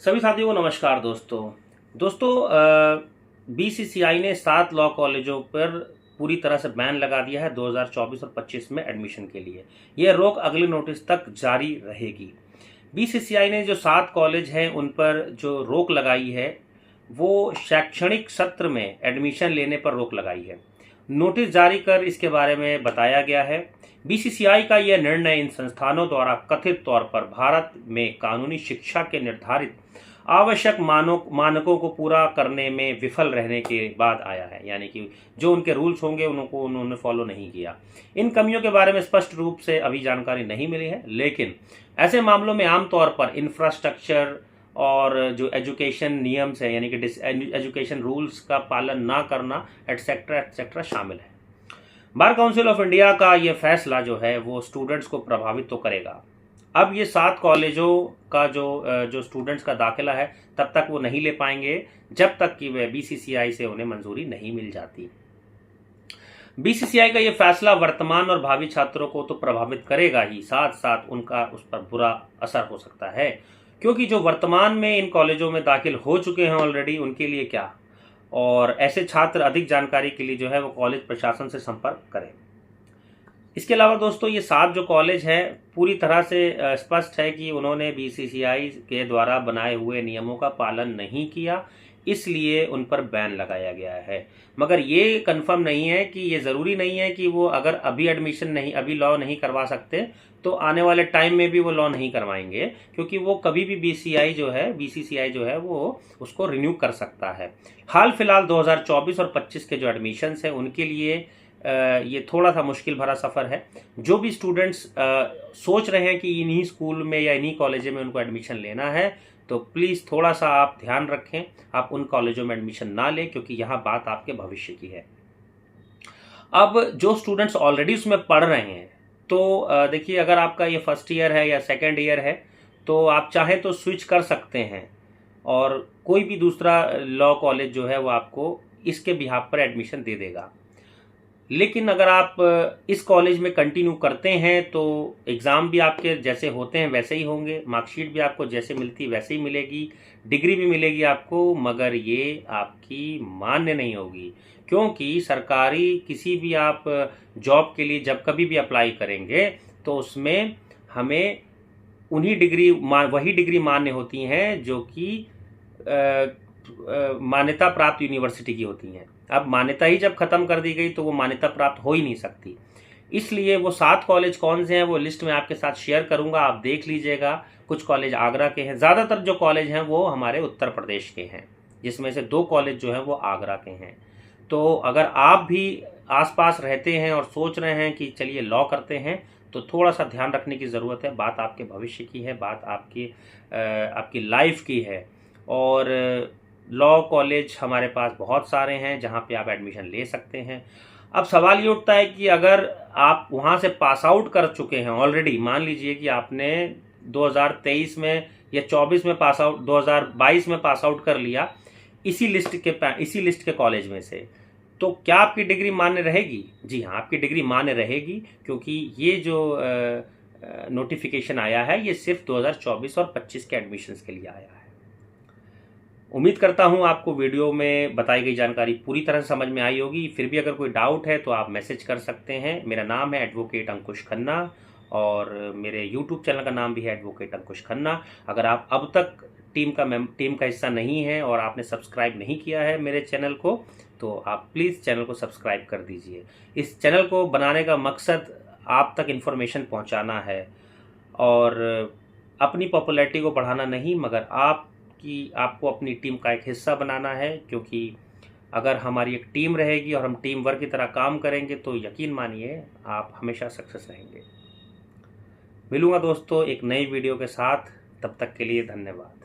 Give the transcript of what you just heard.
सभी साथियों को नमस्कार दोस्तों बीसीसीआई ने 7 लॉ कॉलेजों पर पूरी तरह से बैन लगा दिया है 2024 और 25 में एडमिशन के लिए। यह रोक अगले नोटिस तक जारी रहेगी। बीसीसीआई ने जो 7 कॉलेज हैं उन पर जो रोक लगाई है वो शैक्षणिक सत्र में एडमिशन लेने पर रोक लगाई है। नोटिस जारी कर इसके बारे में बताया गया है। बीसीसीआई का यह निर्णय इन संस्थानों द्वारा कथित तौर पर भारत में कानूनी शिक्षा के निर्धारित आवश्यक मानकों को पूरा करने में विफल रहने के बाद आया है, यानी कि जो उनके रूल्स होंगे उनको उन्होंने फॉलो नहीं किया। इन कमियों के बारे में स्पष्ट रूप से अभी जानकारी नहीं मिली है, लेकिन ऐसे मामलों में आमतौर पर इंफ्रास्ट्रक्चर और जो एजुकेशन नियम्स है यानी कि एजुकेशन रूल्स का पालन ना करना एटसेट्रा एटसेट्रा शामिल है। बार काउंसिल ऑफ इंडिया का ये फैसला जो है वो स्टूडेंट्स को प्रभावित तो करेगा। अब ये 7 कॉलेजों का जो स्टूडेंट्स का दाखिला है तब तक वो नहीं ले पाएंगे जब तक कि वह बीसीसीआई से उन्हें मंजूरी नहीं मिल जाती। बीसीसीआई का ये फैसला वर्तमान और भावी छात्रों को तो प्रभावित करेगा ही, साथ साथ उनका उस पर बुरा असर हो सकता है, क्योंकि जो वर्तमान में इन कॉलेजों में दाखिल हो चुके हैं ऑलरेडी उनके लिए क्या, और ऐसे छात्र अधिक जानकारी के लिए जो है वो कॉलेज प्रशासन से संपर्क करें। इसके अलावा दोस्तों ये 7 जो कॉलेज हैं पूरी तरह से स्पष्ट है कि उन्होंने बीसीसीआई के द्वारा बनाए हुए नियमों का पालन नहीं किया, इसलिए उन पर बैन लगाया गया है। मगर ये कंफर्म नहीं है कि ये ज़रूरी नहीं है कि वो अगर अभी अभी लॉ नहीं करवा सकते तो आने वाले टाइम में भी वो लॉ नहीं करवाएंगे, क्योंकि वो कभी भी बीसीसीआई जो है वो उसको रिन्यू कर सकता है। हाल फिलहाल 2024 और 25 के जो एडमिशन्स हैं उनके लिए ये थोड़ा सा मुश्किल भरा सफ़र है। जो भी स्टूडेंट्स सोच रहे हैं कि इन्हीं स्कूल में या इन्हीं कॉलेज में उनको एडमिशन लेना है तो प्लीज़ थोड़ा सा आप ध्यान रखें, आप उन कॉलेजों में एडमिशन ना लें, क्योंकि यहाँ बात आपके भविष्य की है। अब जो स्टूडेंट्स ऑलरेडी उसमें पढ़ रहे हैं तो देखिए, अगर आपका ये फर्स्ट ईयर है या सेकेंड ईयर है तो आप चाहें तो स्विच कर सकते हैं और कोई भी दूसरा लॉ कॉलेज जो है वो आपको इसके बिहाफ पर एडमिशन दे देगा। लेकिन अगर आप इस कॉलेज में कंटिन्यू करते हैं तो एग्ज़ाम भी आपके जैसे होते हैं वैसे ही होंगे, मार्कशीट भी आपको जैसे मिलती वैसे ही मिलेगी, डिग्री भी मिलेगी आपको, मगर ये आपकी मान्य नहीं होगी, क्योंकि सरकारी किसी भी आप जॉब के लिए जब कभी भी अप्लाई करेंगे तो उसमें हमें वही डिग्री मान्य होती हैं जो कि मान्यता प्राप्त यूनिवर्सिटी की होती हैं। अब मान्यता ही जब खत्म कर दी गई तो वो मान्यता प्राप्त हो ही नहीं सकती। इसलिए वो 7 कॉलेज कौन से हैं वो लिस्ट में आपके साथ शेयर करूंगा, आप देख लीजिएगा। कुछ कॉलेज आगरा के हैं, ज़्यादातर जो कॉलेज हैं वो हमारे उत्तर प्रदेश के हैं, जिसमें से 2 कॉलेज जो हैं वो आगरा के हैं। तो अगर आप भी आसपास रहते हैं और सोच रहे हैं कि चलिए लॉ करते हैं तो थोड़ा सा ध्यान रखने की ज़रूरत है। बात आपके भविष्य की है, बात आपकी लाइफ की है। और लॉ कॉलेज हमारे पास बहुत सारे हैं जहाँ पे आप एडमिशन ले सकते हैं। अब सवाल ये उठता है कि अगर आप वहाँ से पास आउट कर चुके हैं ऑलरेडी, मान लीजिए कि आपने 2023 में या 24 में पास आउट 2022 में पास आउट कर लिया इसी लिस्ट के कॉलेज में से, तो क्या आपकी डिग्री मान्य रहेगी? जी हाँ, आपकी डिग्री मान्य रहेगी, क्योंकि ये जो नोटिफिकेशन आया है ये सिर्फ 2024 और 25 के एडमिशन्स के लिए आया है। उम्मीद करता हूँ आपको वीडियो में बताई गई जानकारी पूरी तरह से समझ में आई होगी। फिर भी अगर कोई डाउट है तो आप मैसेज कर सकते हैं। मेरा नाम है एडवोकेट अंकुश खन्ना और मेरे यूट्यूब चैनल का नाम भी है एडवोकेट अंकुश खन्ना। अगर आप अब तक टीम का हिस्सा नहीं है और आपने सब्सक्राइब नहीं किया है मेरे चैनल को तो आप प्लीज़ चैनल को सब्सक्राइब कर दीजिए। इस चैनल को बनाने का मकसद आप तक इन्फॉर्मेशन पहुँचाना है और अपनी पॉपुलैरिटी को बढ़ाना नहीं, मगर आपको अपनी टीम का एक हिस्सा बनाना है, क्योंकि अगर हमारी एक टीम रहेगी और हम टीम वर्क की तरह काम करेंगे तो यकीन मानिए आप हमेशा सक्सेस रहेंगे। मिलूंगा दोस्तों एक नई वीडियो के साथ, तब तक के लिए धन्यवाद।